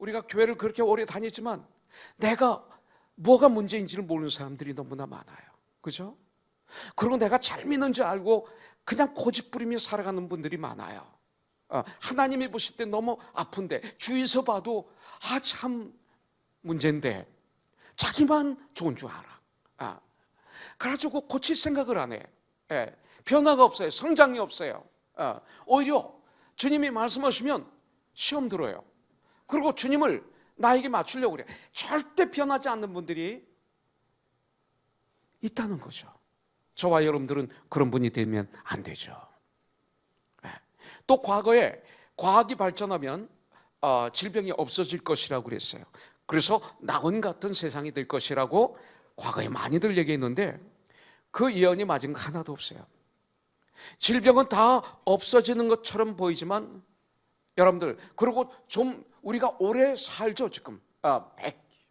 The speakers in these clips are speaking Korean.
우리가 교회를 그렇게 오래 다니지만 내가 뭐가 문제인지를 모르는 사람들이 너무나 많아요. 그죠? 그리고 내가 잘 믿는 줄 알고 그냥 고집부리며 살아가는 분들이 많아요. 하나님이 보실 때 너무 아픈데 주위에서 봐도 참 문제인데 자기만 좋은 줄 알아. 그래가지고 고칠 생각을 안 해. 변화가 없어요. 성장이 없어요. 오히려 주님이 말씀하시면 시험 들어요. 그리고 주님을 나에게 맞추려고 그래. 절대 변하지 않는 분들이 있다는 거죠. 저와 여러분들은 그런 분이 되면 안 되죠. 또 과거에 과학이 발전하면 질병이 없어질 것이라고 그랬어요. 그래서 낙원 같은 세상이 될 것이라고 과거에 많이들 얘기했는데 그 예언이 맞은 거 하나도 없어요. 질병은 다 없어지는 것처럼 보이지만 여러분들, 그리고 좀 우리가 오래 살죠. 지금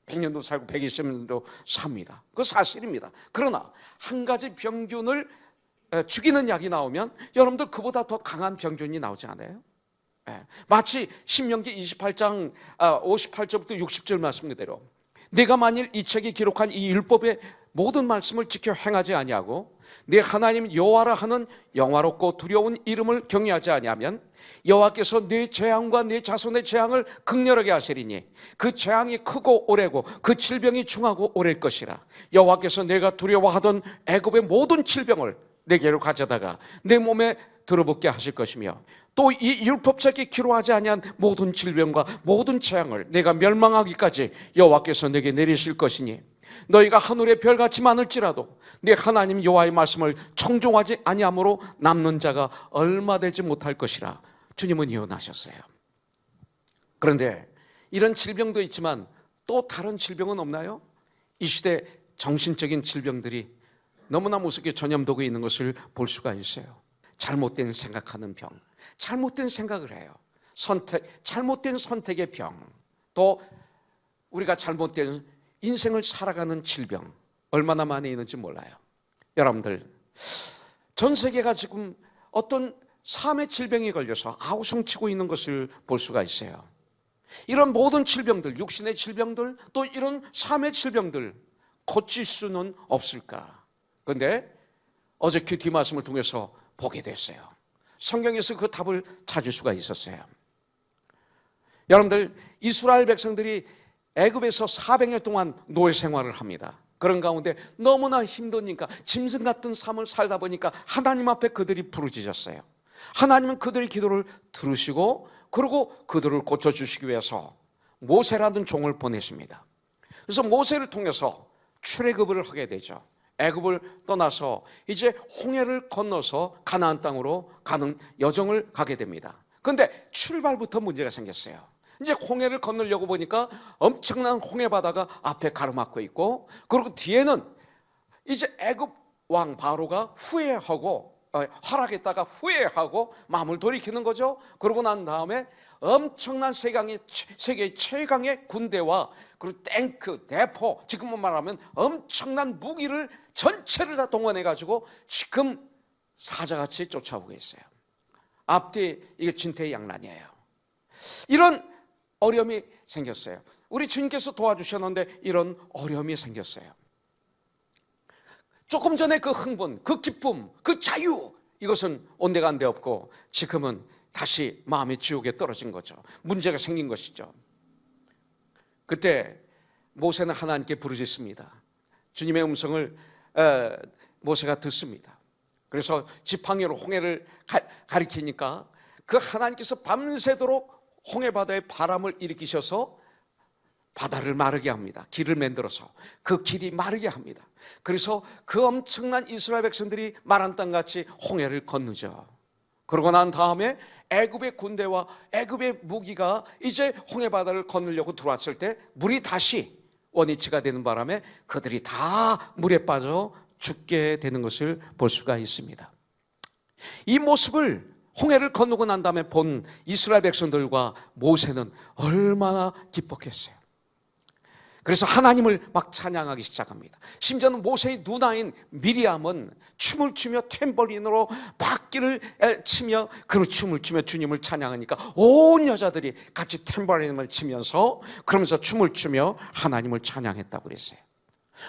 100년도 살고 120년도 삽니다. 그거 사실입니다. 그러나 한 가지 병균을 죽이는 약이 나오면 여러분들 그보다 더 강한 병균이 나오지 않아요? 마치 신명기 28장 58절부터 60절 말씀 그대로 네가 만일 이 책에 기록한 이 율법의 모든 말씀을 지켜 행하지 아니하고 네 하나님 여호와라 하는 영화롭고 두려운 이름을 경외하지 아니하면 여호와께서 네 재앙과 네 자손의 재앙을 극렬하게 하시리니 그 재앙이 크고 오래고 그 질병이 중하고 오래일 것이라. 여호와께서 내가 두려워하던 애굽의 모든 질병을 내게로 가져다가 내 몸에 들어붙게 하실 것이며 또 이 율법책에 기록하지 아니한 모든 질병과 모든 재앙을 내가 멸망하기까지 여호와께서 내게 내리실 것이니 너희가 하늘의 별같이 많을지라도 네 하나님 여호와의 말씀을 청종하지 아니함으로 남는 자가 얼마 되지 못할 것이라. 주님은 예언하셨어요. 그런데 이런 질병도 있지만 또 다른 질병은 없나요? 이 시대 정신적인 질병들이 너무나 무섭게 전염되고 있는 것을 볼 수가 있어요. 잘못된 생각하는 병, 잘못된 생각을 해요. 잘못된 선택의 병, 또 우리가 잘못된 인생을 살아가는 질병, 얼마나 많이 있는지 몰라요. 여러분들, 전 세계가 지금 어떤 삶의 질병에 걸려서 아우성치고 있는 것을 볼 수가 있어요. 이런 모든 질병들, 육신의 질병들, 또 이런 삶의 질병들 고칠 수는 없을까? 그런데 어제 큐티 말씀을 통해서 보게 됐어요. 성경에서 그 답을 찾을 수가 있었어요. 여러분들, 이스라엘 백성들이 애굽에서 400년 동안 노예 생활을 합니다. 그런 가운데 너무나 힘드니까 짐승 같은 삶을 살다 보니까 하나님 앞에 그들이 부르짖었어요. 하나님은 그들의 기도를 들으시고 그리고 그들을 고쳐주시기 위해서 모세라는 종을 보내십니다. 그래서 모세를 통해서 출애굽을 하게 되죠. 애굽을 떠나서 이제 홍해를 건너서 가나안 땅으로 가는 여정을 가게 됩니다. 그런데 출발부터 문제가 생겼어요. 이제 홍해를 건너려고 보니까 엄청난 홍해 바다가 앞에 가로막고 있고, 그리고 뒤에는 이제 애굽 왕 바로가 후회하고 허락했다가 후회하고 마음을 돌이키는 거죠. 그러고 난 다음에 엄청난 세계의 최강의 군대와 그리고 탱크, 대포, 지금만 말하면 엄청난 무기를 전체를 다 동원해가지고 지금 사자같이 쫓아오고 있어요. 앞뒤 이게 진퇴양난이에요. 이런 어려움이 생겼어요. 우리 주님께서 도와주셨는데 이런 어려움이 생겼어요. 조금 전에 그 흥분, 그 기쁨, 그 자유, 이것은 온데간데 없고 지금은 다시 마음의 지옥에 떨어진 거죠. 문제가 생긴 것이죠. 그때 모세는 하나님께 부르짖습니다. 주님의 음성을 모세가 듣습니다. 그래서 지팡이로 홍해를 가리키니까 그 하나님께서 밤새도록 홍해 바다에 바람을 일으키셔서 바다를 마르게 합니다. 길을 만들어서 그 길이 마르게 합니다. 그래서 그 엄청난 이스라엘 백성들이 마른 땅같이 홍해를 건너죠. 그러고 난 다음에 애굽의 군대와 애굽의 무기가 이제 홍해 바다를 건너려고 들어왔을 때 물이 다시 원위치가 되는 바람에 그들이 다 물에 빠져 죽게 되는 것을 볼 수가 있습니다. 이 모습을 홍해를 건너고 난 다음에 본 이스라엘 백성들과 모세는 얼마나 기뻤겠어요. 그래서 하나님을 막 찬양하기 시작합니다. 심지어는 모세의 누나인 미리암은 춤을 추며 탬버린으로 박기를 치며 그 춤을 추며 주님을 찬양하니까 온 여자들이 같이 탬버린을 치면서 그러면서 춤을 추며 하나님을 찬양했다고 그랬어요.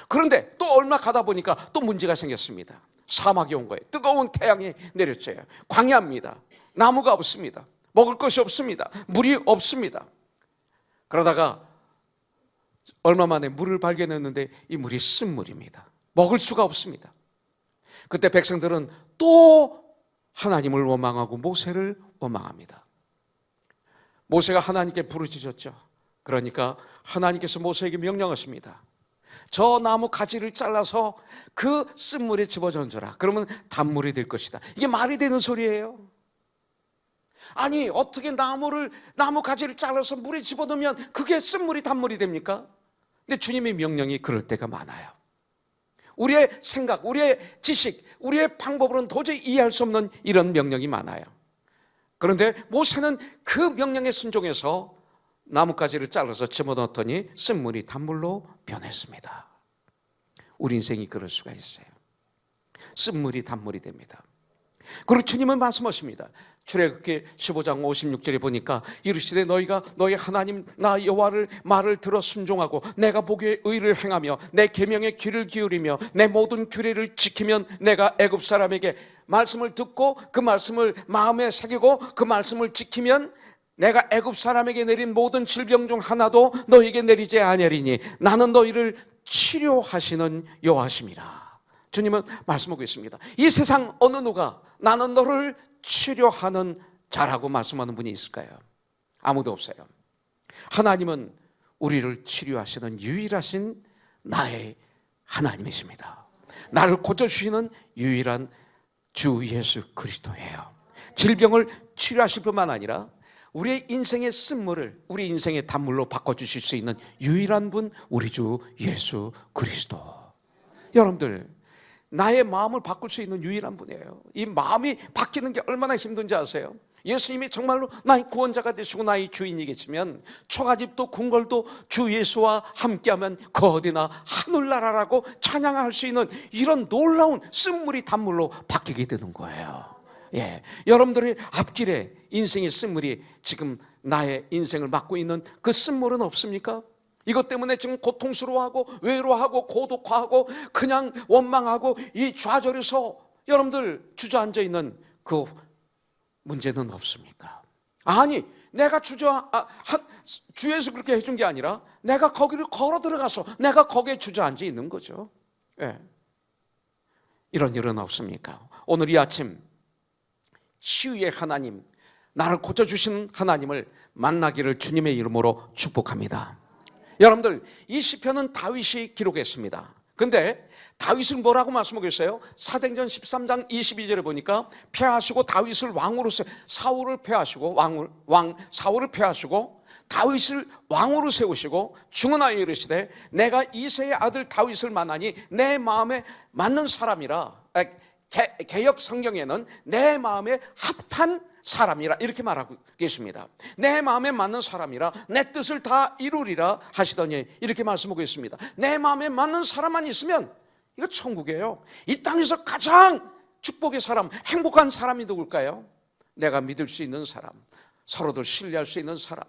그런데 또 얼마 가다 보니까 또 문제가 생겼습니다. 사막이 온 거예요. 뜨거운 태양이 내렸어요. 광야입니다. 나무가 없습니다. 먹을 것이 없습니다. 물이 없습니다. 그러다가 얼마 만에 물을 발견했는데 이 물이 쓴물입니다. 먹을 수가 없습니다. 그때 백성들은 또 하나님을 원망하고 모세를 원망합니다. 모세가 하나님께 부르짖었죠. 그러니까 하나님께서 모세에게 명령하십니다. 저 나무 가지를 잘라서 그 쓴물에 집어던져라. 그러면 단물이 될 것이다. 이게 말이 되는 소리예요? 아니, 어떻게 나무 가지를 잘라서 물에 집어넣으면 그게 쓴물이 단물이 됩니까? 근데 주님의 명령이 그럴 때가 많아요. 우리의 생각, 우리의 지식, 우리의 방법으로는 도저히 이해할 수 없는 이런 명령이 많아요. 그런데 모세는 그 명령에 순종해서 나뭇가지를 잘라서 집어넣었더니 쓴물이 단물로 변했습니다. 우리 인생이 그럴 수가 있어요. 쓴물이 단물이 됩니다. 그리고 주님은 말씀하십니다. 출애굽기 15장 56절에 보니까 이르시되 너희가 너희 하나님 나 여호와를 말을 들어 순종하고 내가 보기에 의를 행하며 내 계명에 귀를 기울이며 내 모든 규례를 지키면 내가 애굽 사람에게 말씀을 듣고 그 말씀을 마음에 새기고 그 말씀을 지키면 내가 애굽 사람에게 내린 모든 질병 중 하나도 너희에게 내리지 아니하리니 나는 너희를 치료하시는 여호와심이라. 주님은 말씀하고 있습니다. 이 세상 어느 누가 나는 너를 치료하는 자라고 말씀하는 분이 있을까요? 아무도 없어요. 하나님은 우리를 치료하시는 유일하신 나의 하나님이십니다. 나를 고쳐주시는 유일한 주 예수 그리스도예요. 질병을 치료하실 뿐만 아니라 우리의 인생의 쓴물을 우리 인생의 단물로 바꿔주실 수 있는 유일한 분, 우리 주 예수 그리스도. 여러분들, 나의 마음을 바꿀 수 있는 유일한 분이에요. 이 마음이 바뀌는 게 얼마나 힘든지 아세요? 예수님이 정말로 나의 구원자가 되시고 나의 주인이 계시면 초가집도 궁궐도 주 예수와 함께하면 그 어디나 하늘나라라고 찬양할 수 있는 이런 놀라운 쓴물이 단물로 바뀌게 되는 거예요. 예, 여러분들의 앞길에 인생의 쓴물이 지금 나의 인생을 막고 있는 그 쓴물은 없습니까? 이것 때문에 지금 고통스러워하고 외로워하고 고독화하고 그냥 원망하고 이 좌절해서 여러분들 주저앉아 있는 그 문제는 없습니까? 아니, 내가 주에서 그렇게 해준 게 아니라 내가 거기를 걸어 들어가서 내가 거기에 주저앉아 있는 거죠. 예. 이런 일은 없습니까? 오늘 이 아침 치유의 하나님, 나를 고쳐주시는 하나님을 만나기를 주님의 이름으로 축복합니다. 여러분들, 이 시편은 다윗이 기록했습니다. 근데 다윗은 뭐라고 말씀하고 있어요? 사도행전 13장 22절에 보니까 패하시고 다윗을 왕으로 사울을 패하시고 사울을 패하시고 다윗을 왕으로 세우시고 중언하여 이르시되 내가 이새의 아들 다윗을 만나니 내 마음에 맞는 사람이라. 개역 성경에는 내 마음에 합한 사람이라 이렇게 말하고 계십니다. 내 마음에 맞는 사람이라 내 뜻을 다 이루리라 하시더니 이렇게 말씀하고 있습니다. 내 마음에 맞는 사람만 있으면 이거 천국이에요. 이 땅에서 가장 축복의 사람, 행복한 사람이 누굴까요? 내가 믿을 수 있는 사람, 서로들 신뢰할 수 있는 사람,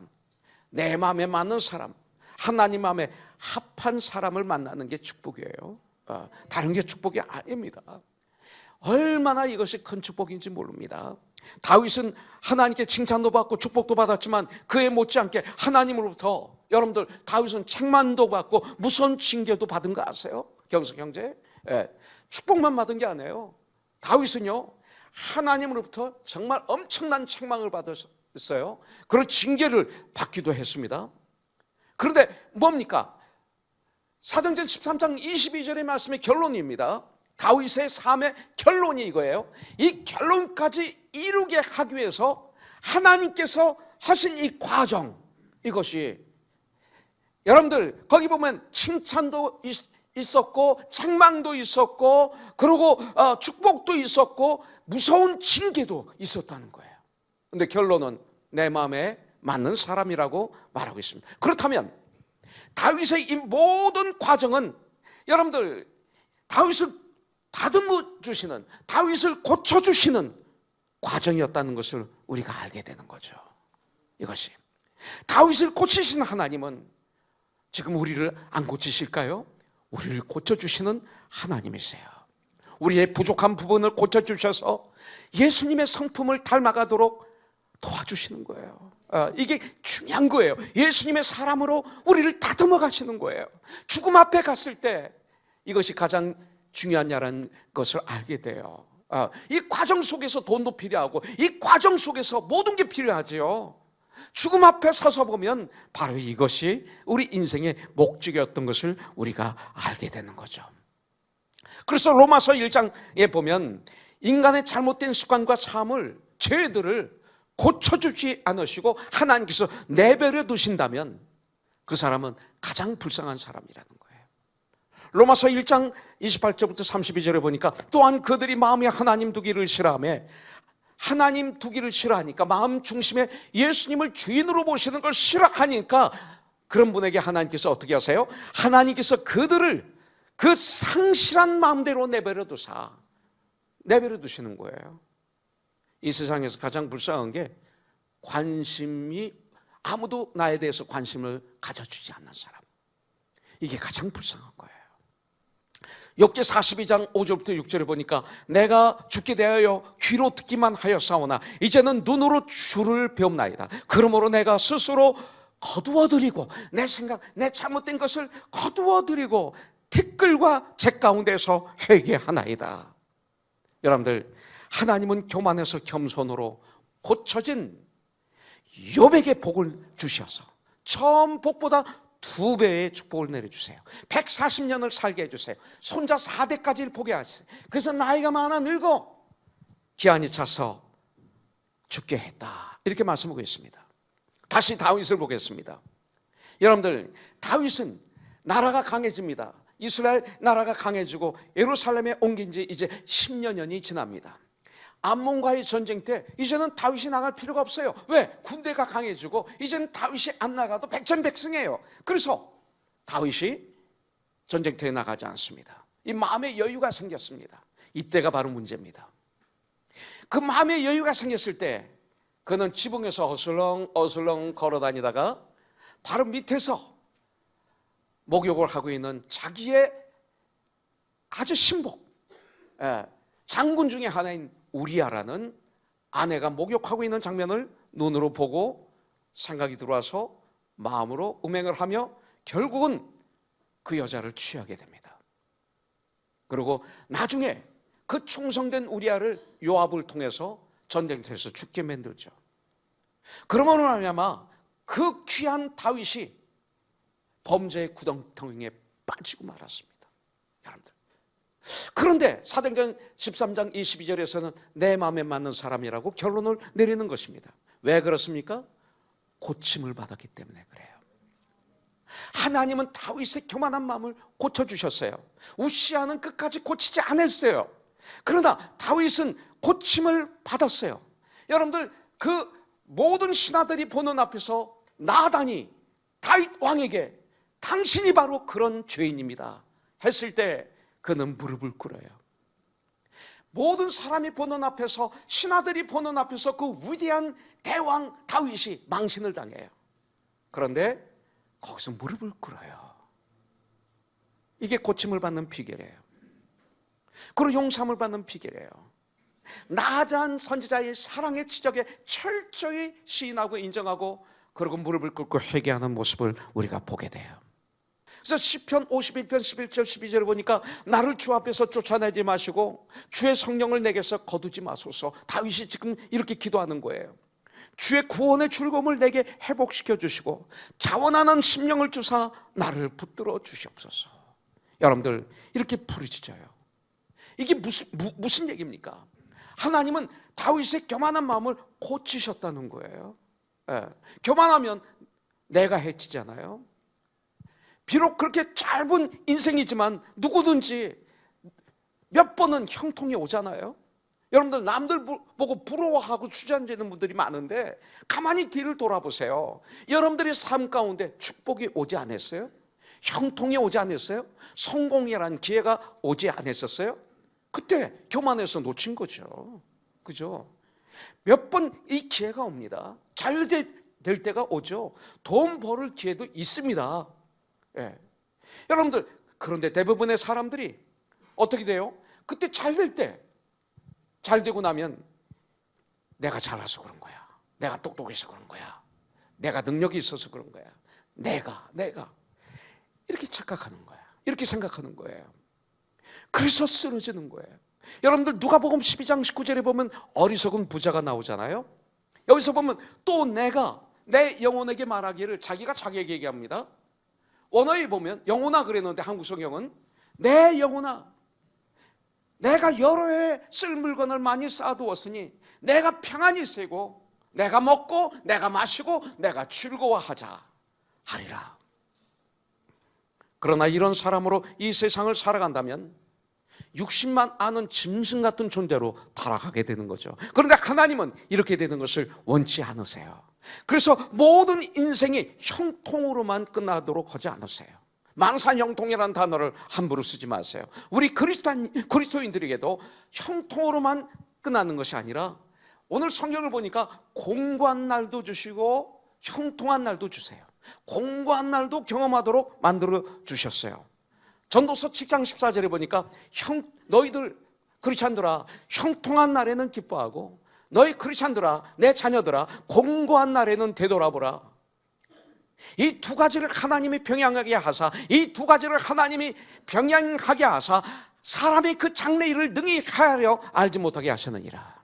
내 마음에 맞는 사람, 하나님 마음에 합한 사람을 만나는 게 축복이에요. 다른 게 축복이 아닙니다. 얼마나 이것이 큰 축복인지 모릅니다. 다윗은 하나님께 칭찬도 받고 축복도 받았지만 그에 못지않게 하나님으로부터 여러분들 다윗은 책망도 받고 무서운 징계도 받은 거 아세요? 경석 형제, 축복만 받은 게 아니에요. 다윗은요 하나님으로부터 정말 엄청난 책망을 받았어요. 그런 징계를 받기도 했습니다. 그런데 뭡니까? 사도행전 13장 22절의 말씀의 결론입니다. 다윗의 삶의 결론이 이거예요. 이 결론까지 이루게 하기 위해서 하나님께서 하신 이 과정, 이것이 여러분들 거기 보면 칭찬도 있었고 책망도 있었고 그리고 축복도 있었고 무서운 징계도 있었다는 거예요. 그런데 결론은 내 마음에 맞는 사람이라고 말하고 있습니다. 그렇다면 다윗의 이 모든 과정은 여러분들 다윗을 다듬어 주시는, 다윗을 고쳐 주시는 과정이었다는 것을 우리가 알게 되는 거죠. 이것이 다윗을 고치신 하나님은 지금 우리를 안 고치실까요? 우리를 고쳐주시는 하나님이세요. 우리의 부족한 부분을 고쳐주셔서 예수님의 성품을 닮아가도록 도와주시는 거예요. 이게 중요한 거예요. 예수님의 사람으로 우리를 다듬어 가시는 거예요. 죽음 앞에 갔을 때 이것이 가장 중요하냐는 것을 알게 돼요. 이 과정 속에서 돈도 필요하고 이 과정 속에서 모든 게 필요하지요. 죽음 앞에 서서 보면 바로 이것이 우리 인생의 목적이었던 것을 우리가 알게 되는 거죠. 그래서 로마서 1장에 보면 인간의 잘못된 습관과 삶을, 죄들을 고쳐주지 않으시고 하나님께서 내버려 두신다면 그 사람은 가장 불쌍한 사람이라는 거예요. 로마서 1장 28절부터 32절에 보니까 또한 그들이 마음에 하나님 두기를 싫어하며, 하나님 두기를 싫어하니까, 마음 중심에 예수님을 주인으로 보시는 걸 싫어하니까 그런 분에게 하나님께서 어떻게 하세요? 하나님께서 그들을 그 상실한 마음대로 내버려 두시는 거예요. 이 세상에서 가장 불쌍한 게 관심이, 아무도 나에 대해서 관심을 가져주지 않는 사람, 이게 가장 불쌍한 거예요. 욥기 42장 5절부터 6절에 보니까 내가 죽게 대하여 귀로 듣기만 하였사오나 이제는 눈으로 주를 배움나이다. 그러므로 내가 스스로 거두어드리고 내 생각, 내 잘못된 것을 거두어드리고 티끌과 재 가운데서 회개하나이다. 여러분들, 하나님은 교만해서 겸손으로 고쳐진 욥에게 복을 주셔서 처음 복보다 2배의 축복을 내려주세요. 140년을 살게 해주세요. 손자 4대까지를 보게 하세요. 그래서 나이가 많아 늙어 기한이 차서 죽게 했다, 이렇게 말씀하고 있습니다. 다시 다윗을 보겠습니다. 여러분들, 다윗은 나라가 강해집니다. 이스라엘 나라가 강해지고 예루살렘에 옮긴 지 이제 10여 년이 지납니다. 암몬과의 전쟁 때 이제는 다윗이 나갈 필요가 없어요. 왜? 군대가 강해지고 이제는 다윗이 안 나가도 백전백승이에요. 그래서 다윗이 전쟁터에 나가지 않습니다. 이 마음의 여유가 생겼습니다. 이때가 바로 문제입니다. 그 마음의 여유가 생겼을 때 그는 지붕에서 어슬렁 걸어다니다가 바로 밑에서 목욕을 하고 있는 자기의 아주 신복, 장군 중에 하나인 우리아라는 아내가 목욕하고 있는 장면을 눈으로 보고 생각이 들어와서 마음으로 음행을 하며 결국은 그 여자를 취하게 됩니다. 그리고 나중에 그 충성된 우리아를 요압을 통해서 전쟁터에서 죽게 만들죠. 그러므로 말미암아 그 귀한 다윗이 범죄의 구덩텅이에 빠지고 말았습니다. 여러분들, 그런데 사도행전 13장 22절에서는 내 마음에 맞는 사람이라고 결론을 내리는 것입니다. 왜 그렇습니까? 고침을 받았기 때문에 그래요. 하나님은 다윗의 교만한 마음을 고쳐주셨어요. 우시아는 끝까지 고치지 않았어요. 그러나 다윗은 고침을 받았어요. 여러분들, 그 모든 신하들이 보는 앞에서 나단이 다윗 왕에게 당신이 바로 그런 죄인입니다 했을 때 그는 무릎을 꿇어요. 모든 사람이 보는 앞에서, 신하들이 보는 앞에서 그 위대한 대왕 다윗이 망신을 당해요. 그런데 거기서 무릎을 꿇어요. 이게 고침을 받는 비결이에요. 그리고 용서함을 받는 비결이에요. 나잔 선지자의 사랑의 지적에 철저히 시인하고 인정하고 그리고 무릎을 꿇고 회개하는 모습을 우리가 보게 돼요. 그래서 시편 51편 11절 12절을 보니까 나를 주 앞에서 쫓아내지 마시고 주의 성령을 내게서 거두지 마소서. 다윗이 지금 이렇게 기도하는 거예요. 주의 구원의 즐거움을 내게 회복시켜 주시고 자원하는 심령을 주사 나를 붙들어 주시옵소서. 여러분들, 이렇게 부르짖어요. 이게 무슨 얘기입니까? 하나님은 다윗의 교만한 마음을 고치셨다는 거예요. 교만하면 내가 해치잖아요. 비록 그렇게 짧은 인생이지만 누구든지 몇 번은 형통이 오잖아요. 여러분들, 남들 보고 부러워하고 주저앉는 분들이 많은데 가만히 뒤를 돌아보세요. 여러분들의 삶 가운데 축복이 오지 않았어요? 형통이 오지 않았어요? 성공이라는 기회가 오지 않았었어요? 그때 교만해서 놓친 거죠. 그죠? 몇 번 이 기회가 옵니다. 잘 될 때가 오죠. 돈 벌을 기회도 있습니다. 예. 여러분들, 그런데 대부분의 사람들이 어떻게 돼요? 그때 잘 될 때, 잘 되고 나면 내가 잘나서 그런 거야. 내가 똑똑해서 그런 거야. 내가 능력이 있어서 그런 거야. 내가 이렇게 착각하는 거야. 이렇게 생각하는 거예요. 그래서 쓰러지는 거예요. 여러분들 누가복음 12장 19절에 보면 어리석은 부자가 나오잖아요. 여기서 보면 또 내가 내 영혼에게 말하기를, 자기가 자기에게 얘기합니다. 원어에 보면 영혼아 그랬는데 한국 성경은 내 영혼아, 내가 여러 해 쓸 물건을 많이 쌓아두었으니 내가 평안히 세고 내가 먹고 내가 마시고 내가 즐거워하자 하리라. 그러나 이런 사람으로 이 세상을 살아간다면 60만 아는 짐승 같은 존재로 타락하게 되는 거죠. 그런데 하나님은 이렇게 되는 것을 원치 않으세요. 그래서 모든 인생이 형통으로만 끝나도록 하지 않으세요. 만산형통이라는 단어를 함부로 쓰지 마세요. 우리 그리스도인들에게도 형통으로만 끝나는 것이 아니라 오늘 성경을 보니까 공고한 날도 주시고 형통한 날도 주세요. 공고한 날도 경험하도록 만들어 주셨어요. 전도서 7장 14절에 보니까 너희들 크리스찬들아 형통한 날에는 기뻐하고 너희 크리스찬들아 내 자녀들아 공고한 날에는 되돌아보라. 이 두 가지를 하나님이 병행하게 하사, 이 두 가지를 하나님이 병행하게 하사 사람이 그 장래일을 능히 하려 알지 못하게 하셨느니라.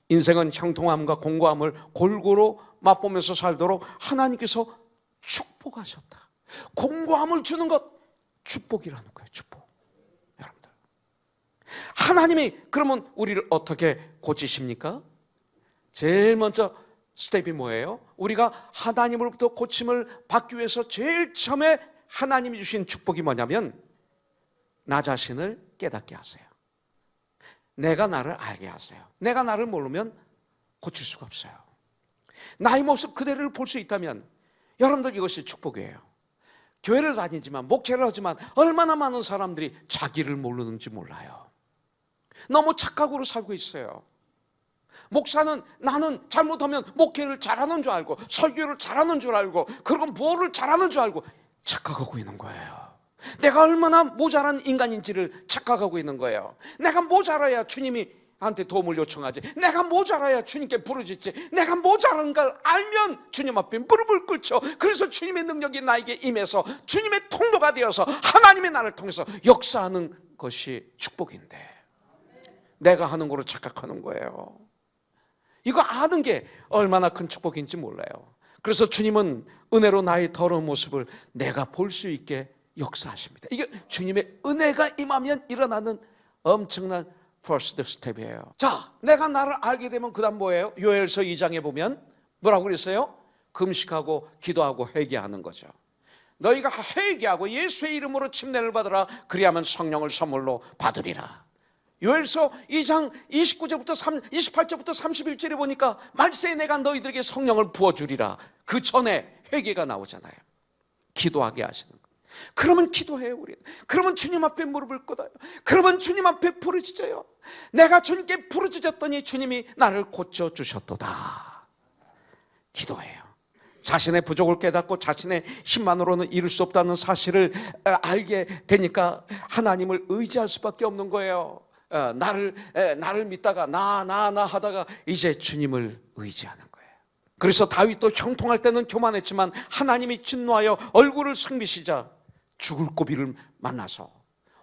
인생은 형통함과 공고함을 골고루 맛보면서 살도록 하나님께서 축복하셨다. 공고함을 주는 것 축복이라는 거예요. 축복. 여러분들, 하나님이 그러면 우리를 어떻게 고치십니까? 제일 먼저 스텝이 뭐예요? 우리가 하나님으로부터 고침을 받기 위해서 제일 처음에 하나님이 주신 축복이 뭐냐면 나 자신을 깨닫게 하세요. 내가 나를 알게 하세요. 내가 나를 모르면 고칠 수가 없어요. 나의 모습 그대로를 볼 수 있다면 여러분들 이것이 축복이에요. 교회를 다니지만 목회를 하지만 얼마나 많은 사람들이 자기를 모르는지 몰라요. 너무 착각으로 살고 있어요. 목사는 나는 잘못하면 목회를 잘하는 줄 알고 설교를 잘하는 줄 알고 그리고 뭐를 잘하는 줄 알고 착각하고 있는 거예요. 내가 얼마나 모자란 인간인지를 착각하고 있는 거예요. 내가 모자라야 주님이 한테 도움을 요청하지. 내가 모자라야 주님께 부르짖지. 내가 모자란 걸 알면 주님 앞에 무릎을 꿇죠. 그래서 주님의 능력이 나에게 임해서 주님의 통로가 되어서 하나님의 나를 통해서 역사하는 것이 축복인데 내가 하는 거로 착각하는 거예요. 이거 아는 게 얼마나 큰 축복인지 몰라요. 그래서 주님은 은혜로 나의 더러운 모습을 내가 볼 수 있게 역사하십니다. 이게 주님의 은혜가 임하면 일어나는 엄청난 first step이에요. 자, 내가 나를 알게 되면 그 다음 뭐예요? 요엘서 2장에 보면 뭐라고 그랬어요? 금식하고 기도하고 회개하는 거죠. 너희가 회개하고 예수의 이름으로 침례를 받으라. 그리하면 성령을 선물로 받으리라. 요엘서 2장 28절부터 31절에 보니까 말세에 내가 너희들에게 성령을 부어주리라. 그 전에 회개가 나오잖아요. 기도하게 하시는 거예요. 그러면 기도해요. 우리. 그러면 주님 앞에 무릎을 꿇어요. 그러면 주님 앞에 부르짖어요. 내가 주님께 부르짖었더니 주님이 나를 고쳐주셨도다. 기도해요. 자신의 부족을 깨닫고 자신의 힘만으로는 이룰 수 없다는 사실을 알게 되니까 하나님을 의지할 수밖에 없는 거예요. 나를 믿다가 나 하다가 이제 주님을 의지하는 거예요. 그래서 다윗도 형통할 때는 교만했지만 하나님이 진노하여 얼굴을 숨기시자 죽을 고비를 만나서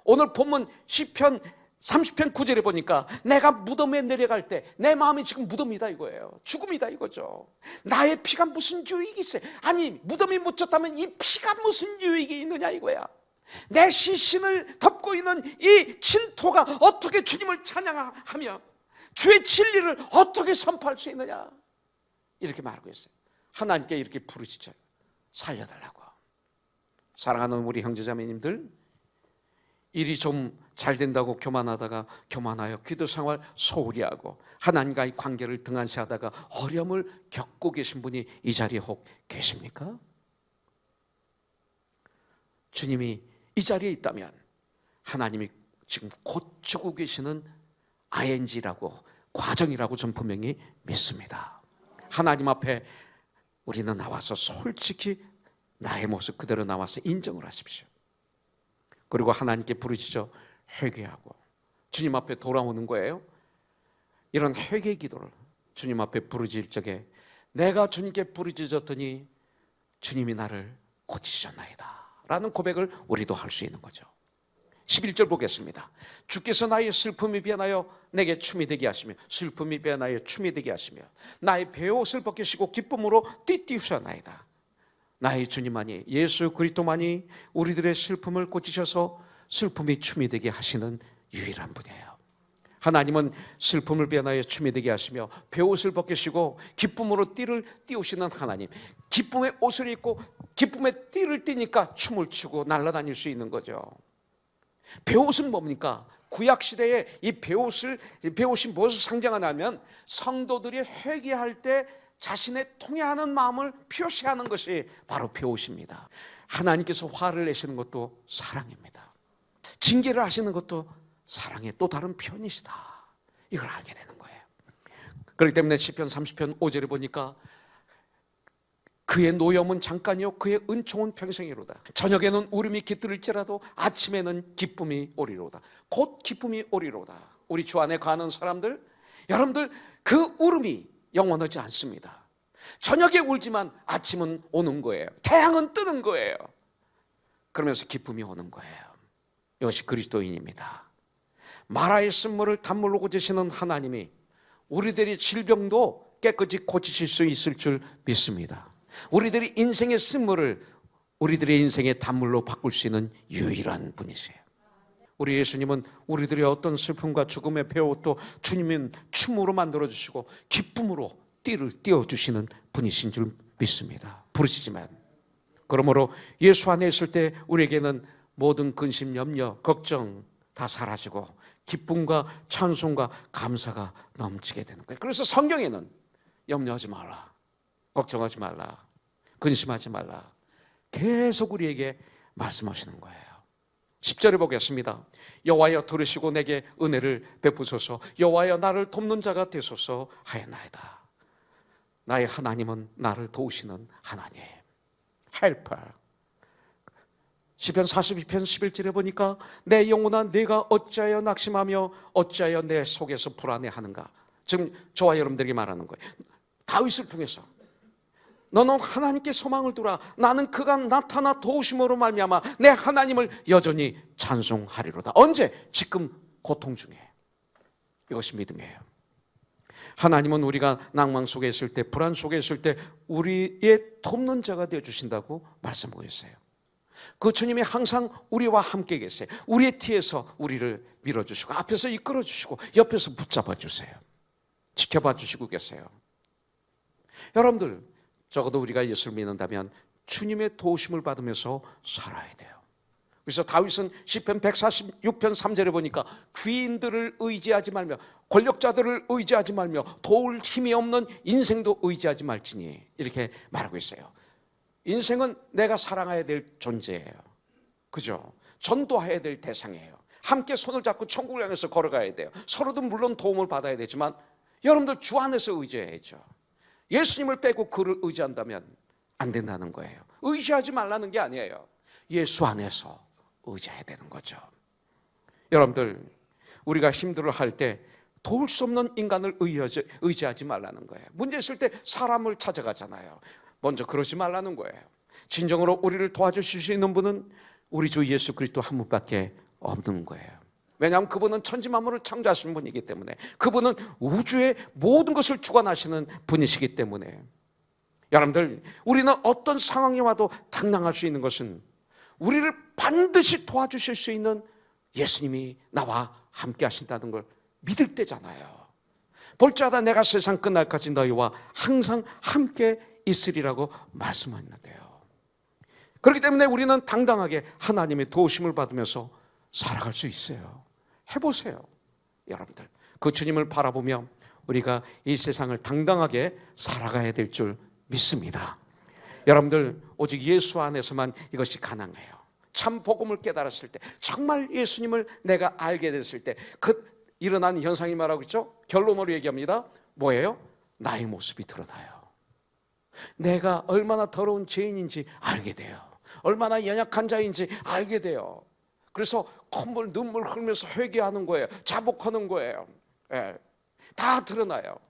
오늘 본문 시편 30편 9절에 보니까 내가 무덤에 내려갈 때 내 마음이 지금 무덤이다 이거예요. 죽음이다 이거죠. 나의 피가 무슨 유익이 있어요? 아니 무덤이 묻혔다면 이 피가 무슨 유익이 있느냐 이거야. 내 시신을 덮고 있는 이 진토가 어떻게 주님을 찬양하며 주의 진리를 어떻게 선포할 수 있느냐 이렇게 말하고 있어요. 하나님께 이렇게 부르짖어요. 살려달라고. 사랑하는 우리 형제자매님들, 일이 좀 잘 된다고 교만하다가 교만하여 기도 생활 소홀히 하고 하나님과의 관계를 등한시하다가 어려움을 겪고 계신 분이 이 자리에 혹 계십니까? 주님이 이 자리에 있다면 하나님이 지금 고치고 계시는 ING라고, 과정이라고 전 분명히 믿습니다. 하나님 앞에 우리는 나와서 솔직히 나의 모습 그대로 나와서 인정을 하십시오. 그리고 하나님께 부르짖어 회개하고 주님 앞에 돌아오는 거예요. 이런 회개 기도를 주님 앞에 부르짖을 적에 내가 주님께 부르짖었더니 주님이 나를 고치셨나이다 라는 고백을 우리도 할 수 있는 거죠. 11절 보겠습니다. 주께서 나의 슬픔이 변하여 내게 춤이 되게 하시며, 슬픔이 변하여 춤이 되게 하시며 나의 베옷을 벗기시고 기쁨으로 띠띠우셨나이다. 나의 주님만이, 예수 그리스도만이 우리들의 슬픔을 고치셔서 슬픔이 춤이 되게 하시는 유일한 분이에요. 하나님은 슬픔을 변하여 춤이 되게 하시며 베옷을 벗기시고 기쁨으로 띠를 띠우시는 하나님. 기쁨의 옷을 입고 기쁨의 띠를 띠니까 춤을 추고 날아다닐 수 있는 거죠. 베옷은 뭡니까? 구약시대에 이 베옷이 무엇을 상징하냐면 성도들이 회개할 때 자신의 통회하는 마음을 표시하는 것이 바로 베옷입니다. 하나님께서 화를 내시는 것도 사랑입니다. 징계를 하시는 것도 사랑의 또 다른 편이시다. 이걸 알게 되는 거예요. 그렇기 때문에 시편 30편 5절에 보니까 그의 노염은 잠깐이요 그의 은총은 평생이로다. 저녁에는 울음이 깃들을지라도 아침에는 기쁨이 오리로다. 곧 기쁨이 오리로다. 우리 주 안에 가는 사람들, 여러분들 그 울음이 영원하지 않습니다. 저녁에 울지만 아침은 오는 거예요. 태양은 뜨는 거예요. 그러면서 기쁨이 오는 거예요. 이것이 그리스도인입니다. 마라의 쓴물을 단물로 고치시는 하나님이 우리들의 질병도 깨끗이 고치실 수 있을 줄 믿습니다. 우리들이 인생의 쓴물을 우리들의 인생의 단물로 바꿀 수 있는 유일한 분이세요. 우리 예수님은 우리들의 어떤 슬픔과 죽음의 배옷도 주님은 춤으로 만들어주시고 기쁨으로 띠를 띄워주시는 분이신 줄 믿습니다. 부르시지만 그러므로 예수 안에 있을 때 우리에게는 모든 근심, 염려, 걱정 다 사라지고 기쁨과 찬송과 감사가 넘치게 되는 거예요. 그래서 성경에는 염려하지 말라, 걱정하지 말라, 근심하지 말라 계속 우리에게 말씀하시는 거예요. 10절에 보겠습니다. 여호와여 들으시고 내게 은혜를 베푸소서. 여호와여 나를 돕는 자가 되소서 하였나이다. 나의 하나님은 나를 도우시는 하나님, 헬퍼. 시편 42편 11절에 보니까 내 영혼아 내가 어찌하여 낙심하며 어찌하여 내 속에서 불안해하는가. 지금 저와 여러분들에게 말하는 거예요. 다윗을 통해서 너는 하나님께 소망을 두라. 나는 그가 나타나 도우심으로 말미암아 내 하나님을 여전히 찬송하리로다. 언제? 지금 고통 중에. 이것이 믿음이에요. 하나님은 우리가 낭망 속에 있을 때, 불안 속에 있을 때 우리의 돕는 자가 되어주신다고 말씀하고 있어요. 그 주님이 항상 우리와 함께 계세요. 우리의 뒤에서 우리를 밀어주시고 앞에서 이끌어주시고 옆에서 붙잡아 주세요. 지켜봐 주시고 계세요. 여러분들 적어도 우리가 예수를 믿는다면 주님의 도우심을 받으면서 살아야 돼요. 그래서 다윗은 시편 146편 3절에 보니까 귀인들을 의지하지 말며 권력자들을 의지하지 말며 도울 힘이 없는 인생도 의지하지 말지니 이렇게 말하고 있어요. 인생은 내가 사랑해야 될 존재예요. 그죠? 전도해야 될 대상이에요. 함께 손을 잡고 천국을 향해서 걸어가야 돼요. 서로도 물론 도움을 받아야 되지만 여러분들 주 안에서 의지해야죠. 예수님을 빼고 그를 의지한다면 안 된다는 거예요. 의지하지 말라는 게 아니에요. 예수 안에서 의지해야 되는 거죠. 여러분들 우리가 힘들어할 때 도울 수 없는 인간을 의지하지 말라는 거예요. 문제 있을 때 사람을 찾아가잖아요. 먼저 그러지 말라는 거예요. 진정으로 우리를 도와주실 수 있는 분은 우리 주 예수 그리스도 한 분밖에 없는 거예요. 왜냐하면 그분은 천지만물을 창조하신 분이기 때문에, 그분은 우주의 모든 것을 주관하시는 분이시기 때문에 여러분들 우리는 어떤 상황이 와도 당당할 수 있는 것은 우리를 반드시 도와주실 수 있는 예수님이 나와 함께 하신다는 걸 믿을 때잖아요. 볼지어다 내가 세상 끝날까지 너희와 항상 함께 있으리라고 말씀하셨는데요. 그렇기 때문에 우리는 당당하게 하나님의 도우심을 받으면서 살아갈 수 있어요. 해보세요. 여러분들 그 주님을 바라보며 우리가 이 세상을 당당하게 살아가야 될 줄 믿습니다. 여러분들 오직 예수 안에서만 이것이 가능해요. 참 복음을 깨달았을 때, 정말 예수님을 내가 알게 됐을 때 일어나는 현상이 뭐라고 있죠? 결론으로 얘기합니다. 뭐예요? 나의 모습이 드러나요. 내가 얼마나 더러운 죄인인지 알게 돼요. 얼마나 연약한 자인지 알게 돼요. 그래서 콧물 눈물 흘리면서 회개하는 거예요. 자복하는 거예요. 예. 다 드러나요.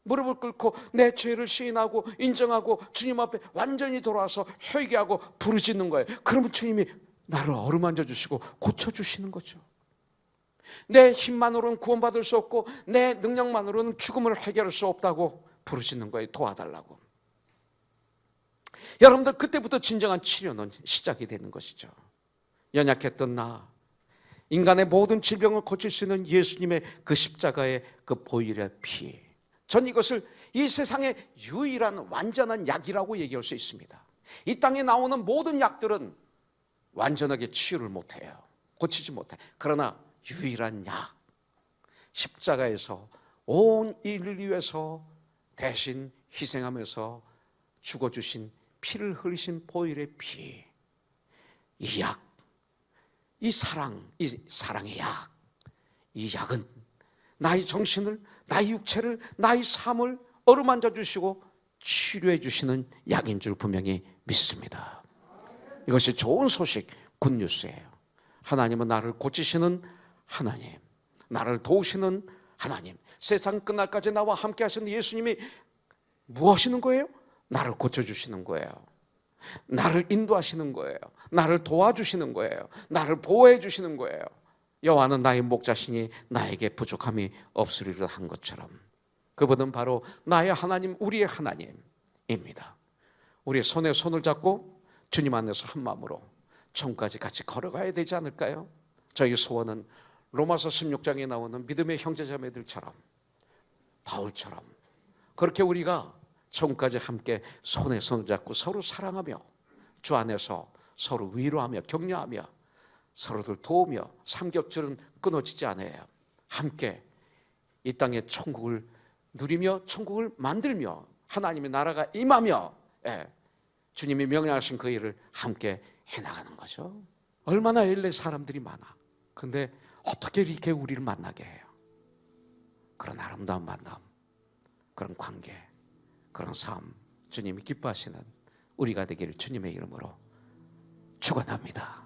무릎을 꿇고 내 죄를 시인하고 인정하고 주님 앞에 완전히 돌아와서 회개하고 부르짖는 거예요. 그러면 주님이 나를 어루만져 주시고 고쳐주시는 거죠. 내 힘만으로는 구원받을 수 없고 내 능력만으로는 죽음을 해결할 수 없다고 부르짖는 거예요. 도와달라고. 여러분들, 그때부터 진정한 치료는 시작이 되는 것이죠. 연약했던 나, 인간의 모든 질병을 고칠 수 있는 예수님의 그 십자가의 그 보혈의 피, 전 이것을 이 세상의 유일한 완전한 약이라고 얘기할 수 있습니다. 이 땅에 나오는 모든 약들은 완전하게 치유를 못해요. 고치지 못해. 그러나 유일한 약, 십자가에서 온 인류를 위해서 대신 희생하면서 죽어주신 피를 흘리신 보혈의 피, 이 약, 이 사랑, 이 사랑의 약, 이 약은 나의 정신을, 나의 육체를, 나의 삶을 어루만져 주시고 치료해 주시는 약인 줄 분명히 믿습니다. 이것이 좋은 소식, 굿뉴스예요. 하나님은 나를 고치시는 하나님, 나를 도우시는 하나님, 세상 끝날까지 나와 함께 하시는 예수님이 뭐 하시는 거예요? 나를 고쳐주시는 거예요. 나를 인도하시는 거예요. 나를 도와주시는 거예요. 나를 보호해 주시는 거예요. 여호와는 나의 목자시니 나에게 부족함이 없으리라 한 것처럼 그분은 바로 나의 하나님, 우리의 하나님입니다. 우리의 손에 손을 잡고 주님 안에서 한 마음으로 천국까지 같이 걸어가야 되지 않을까요? 저희 소원은 로마서 16장에 나오는 믿음의 형제자매들처럼, 바울처럼 그렇게 우리가 천국까지 함께 손에 손을 잡고 서로 사랑하며 주 안에서 서로 위로하며 격려하며 서로들 도우며 삼겹줄은 끊어지지 않아요. 함께 이 땅의 천국을 누리며 천국을 만들며 하나님의 나라가 임하며 주님이 명령하신 그 일을 함께 해나가는 거죠. 얼마나 LA 사람들이 많아. 근데 어떻게 이렇게 우리를 만나게 해요? 그런 아름다운 만남, 그런 관계, 그런 삶, 주님이 기뻐하시는 우리가 되기를 주님의 이름으로 축원합니다.